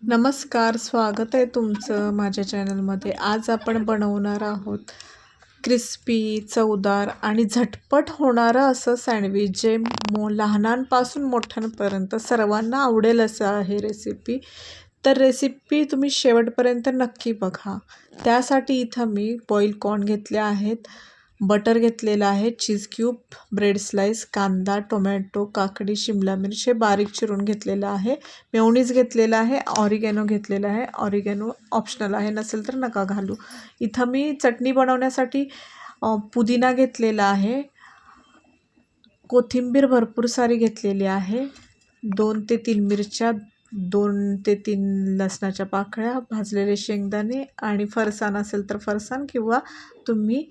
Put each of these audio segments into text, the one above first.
नमस्कार, स्वागत आहे तुमचं माझ्या चॅनलमध्ये. आज आपण बनवणार आहोत क्रिस्पी, चवदार आणि झटपट होणारं असं सँडविच, जे लहानांपासून मोठ्यांपर्यंत सर्वांना आवडेल असं आहे रेसिपी. तर रेसिपी तुम्ही शेवटपर्यंत नक्की बघा. त्यासाठी इथं मी बॉईल कॉर्न घेतले आहेत, बटर घेतलेलं आहे, चीज क्यूब, ब्रेड स्लाइस, कांदा, टोमॅटो, काकडी, शिमला मिरची हे बारीक चिरून घेतलेलं आहे, मेयोनीज घेतलेलं आहे, ऑरिगॅनो घेतलेलं आहे. ऑरिगॅनो ऑप्शनल आहे, नसेल तर नका घालू. इथं मी चटणी बनवण्यासाठी पुदिना घेतलेला आहे, कोथिंबीर भरपूर सारी घेतलेली आहे, 2 ते 3 मिरच्या, 2 ते 3 लसणाच्या पाकळ्या, भाजलेले शेंगदाणे आणि फरसाण असेल तर फरसाण किंवा तुम्ही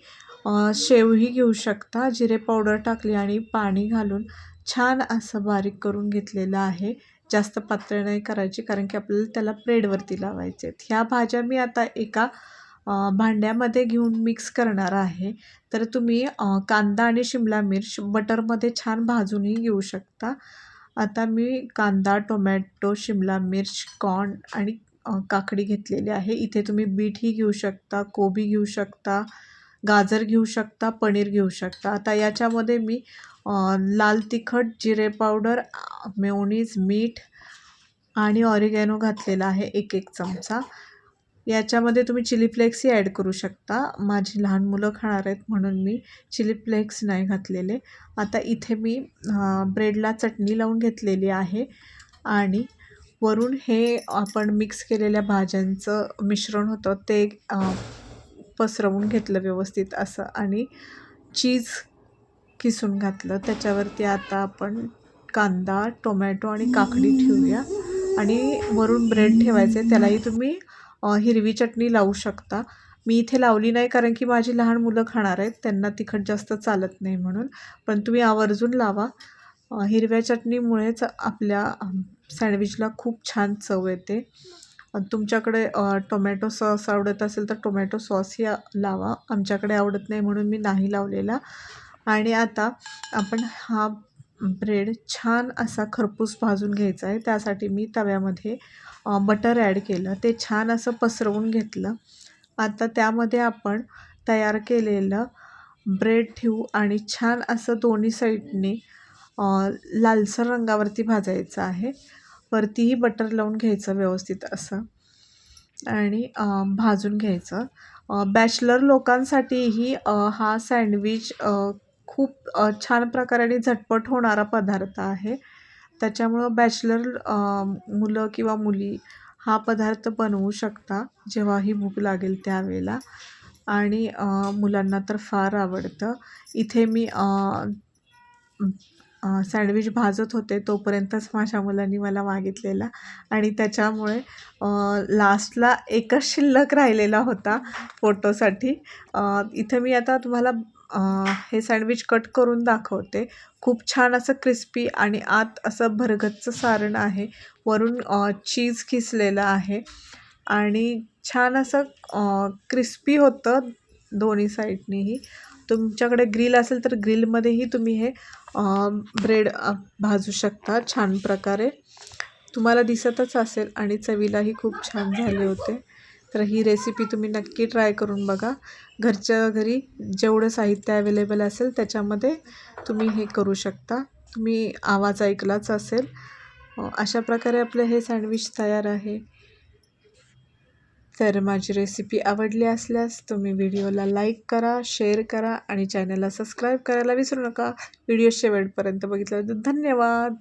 शेवही घेऊ शकता. जिरे पावडर टाकली आणि पाणी घालून छान असं बारीक करून घेतलेलं आहे. जास्त पातळ नाही करायची, कारण की आपल्याला त्याला ब्रेडवरती लावायचे आहेत. ह्या भाज्या मी आता एका भांड्यामध्ये घेऊन मिक्स करणार आहे. तर तुम्ही कांदा आणि शिमला मिर्च बटरमध्ये छान भाजूनही घेऊ शकता. आता मी कांदा, टोमॅटो, शिमला मिर्च, कॉर्न आणि काकडी घेतलेली आहे. इथे तुम्ही बीटही घेऊ शकता, कोबी घेऊ शकता, गाजर घेऊ शकता, पनीर घेऊ शकता. आता याच्यामध्ये मी लाल तिखट, जिरे पावडर, मेयोनीज, मीठ आणि ऑरिगॅनो घातलेला आहे 1 चमचा. याच्यामध्ये तुम्ही चिली फ्लेक्सही ॲड करू शकता. माझी लहान मुलं खाणार आहेत म्हणून मी चिली फ्लेक्स नाही घातलेले. आता इथे मी ब्रेडला चटणी लावून घेतलेली आहे आणि वरून हे आपण मिक्स केलेल्या भाज्यांचं मिश्रण होतं ते पसरवून घेतलं व्यवस्थित असं आणि चीज किसून घातलं. त्याच्यावरती आता आपण कांदा, टोमॅटो आणि काकडी ठेवूया आणि वरून ब्रेड ठेवायचे. त्यालाही तुम्ही हिरवी चटणी लावू शकता. मी इथे लावली नाही, कारण की माझी लहान मुलं खाणार आहेत, त्यांना तिखट जास्त चालत नाही म्हणून. पण तुम्ही आवर्जून लावा. हिरव्या चटणीमुळेच आपल्या सँडविचला खूप छान चव येते. तुमच्याकडे टोमॅटो सॉस आवडत असेल तर टोमॅटो सॉसही लावा. आमच्याकडे आवडत नाही म्हणून मी नाही लावलेला. आणि आता आपण हा ब्रेड छान असा खरपूस भाजून घ्यायचा आहे. त्यासाठी मी तव्यामध्ये बटर ॲड केलं, ते छान असं पसरवून घेतलं. आता त्यामध्ये आपण तयार केलेलं ब्रेड ठेवू आणि छान असं दोन्ही साईडने लालसर रंगावरती भाजायचं आहे. वरतीही बटर लावून घ्यायचं व्यवस्थित असं आणि भाजून घ्यायचं. बॅचलर लोकांसाठीही हा सँडविच खूप छान प्रकारे आणि झटपट होणारा पदार्थ आहे. त्याच्यामुळं बॅचलर मुलं किंवा मुली हा पदार्थ बनवू शकता जेव्हाही भूक लागेल त्यावेळेला. आणि मुलांना तर फार आवडतं. इथे मी सँडविच भाजत होते तोपर्यंतच माझ्या मुलांनी मला मागितलेला आणि त्याच्यामुळे लास्टला एकच शिल्लक राहिलेला होता फोटोसाठी. इथं मी आता तुम्हाला हे सँडविच कट करून दाखवते. खूप छान असं क्रिस्पी आणि आत असं भरगच्च सारण आहे. वरून चीज किसलेलं आहे आणि छान असं क्रिस्पी होतं दोन्ही साईडनीही. तुमच्याकडे ग्रिल असेल तर ग्रिलमध्येही तुम्ही हे ब्रेड भाजू शकता छान प्रकारे. तुम्हाला दिसतच असेल आणि चवीलाही खूप छान झाले होते. तर ही रेसिपी तुम्ही नक्की ट्राय करून बघा. घरच्या घरी जेवढं साहित्य अवेलेबल असेल त्याच्यामध्ये तुम्ही हे करू शकता. तुम्ही आवाज ऐकलाच असेल. अशा प्रकारे आपलं हे सँडविच तयार आहे. तर माझी रेसिपी आवडली असल्यास तुम्ही व्हिडिओला लाईक करा, शेअर करा आणि चॅनलला सबस्क्राईब करायला विसरू नका. व्हिडिओ शेवटपर्यंत बघितल्याबद्दल धन्यवाद.